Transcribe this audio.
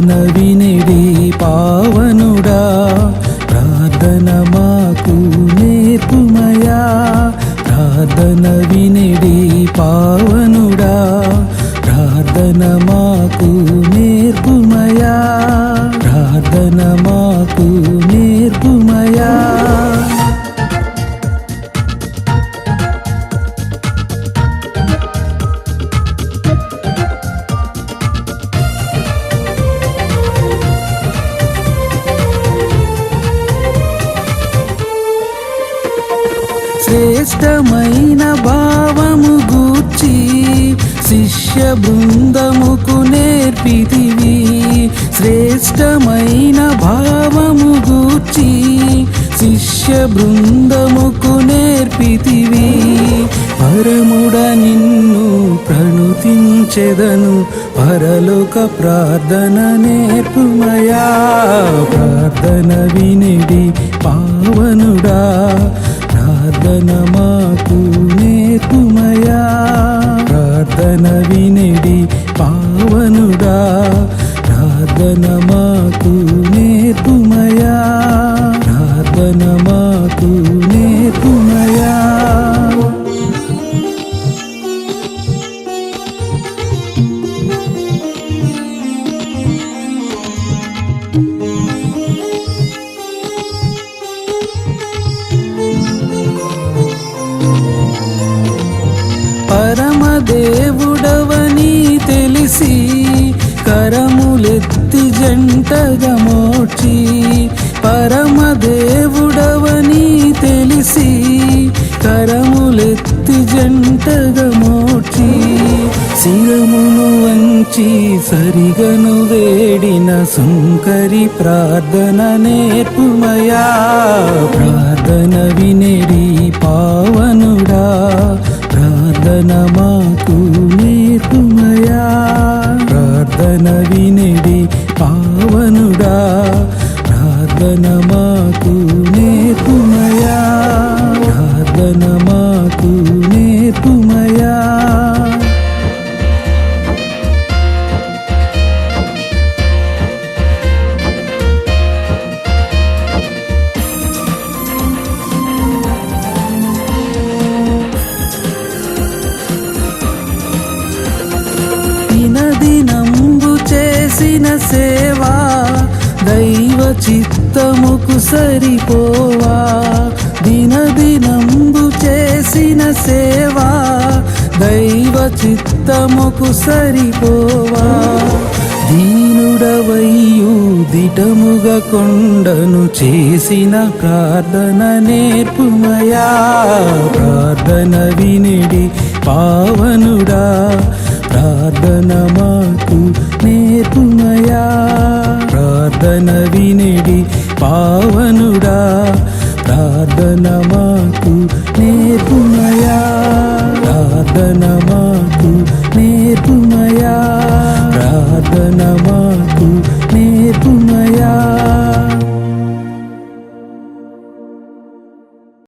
ప్రార్థన వినిడి పావనుడా, ప్రార్థన మాకు నేర్పుమయా. ప్రార్థన వినిడి పావనుడా, ప్రార్థన మాకు నేర్పుమయా. ప్రార్థన మాకు నేర్పుమయా. శ్రేష్టమైన భావము గూర్చి శిష్య బృందముకు నేర్పితివి. శ్రేష్టమైన భావము గూర్చి శిష్య బృందముకు నేర్పితివి. పరముడ నిన్ను ప్రణుతించెదను, పరలోక ప్రార్థన నేర్పుమయా. ప్రార్థన వినిడి పావనుడా, ప్రార్థన మాకు నేర్పుమయా. ప్రార్థన వినిడి పావనుడా, ప్రార్థన మాకు నేర్పుమయా. ప్రార్థన మాకు నేర్పుమయా. పరమదేవుడవని తెలిసి కరములెత్తి జంటగా మోడ్చి. పరమదేవుడవని తెలిసి కరములెత్తి జంటగా మోడ్చి. శిరమును వంచి సరిగను వేడిన సుంకరి ప్రార్థన నేర్పుమయా. ప్రార్థన వినిడి పావనుడా, ప్రార్థన మాకు నేర్పుమయా. ప్రార్థన వినిడి పావనుడా, ప్రార్థన మాకు నేర్పుమయా. ప్రార్థన మాకు నేర్పుమయా. దినదినంబు చేసిన సేవా దైవ చిత్తముకు సరిపోవా. దినదినంబు చేసిన సేవా దైవ చిత్తముకు సరిపోవా. దీనుడవయ్యు దిటముగా కొండను చేసిన ప్రార్థన నేర్పుమయా. ప్రార్థన వినిడి పావనుడా, ప్రార్థన మాకు నేర్పుమయా. ప్రార్థన వినిడి పావనుడా,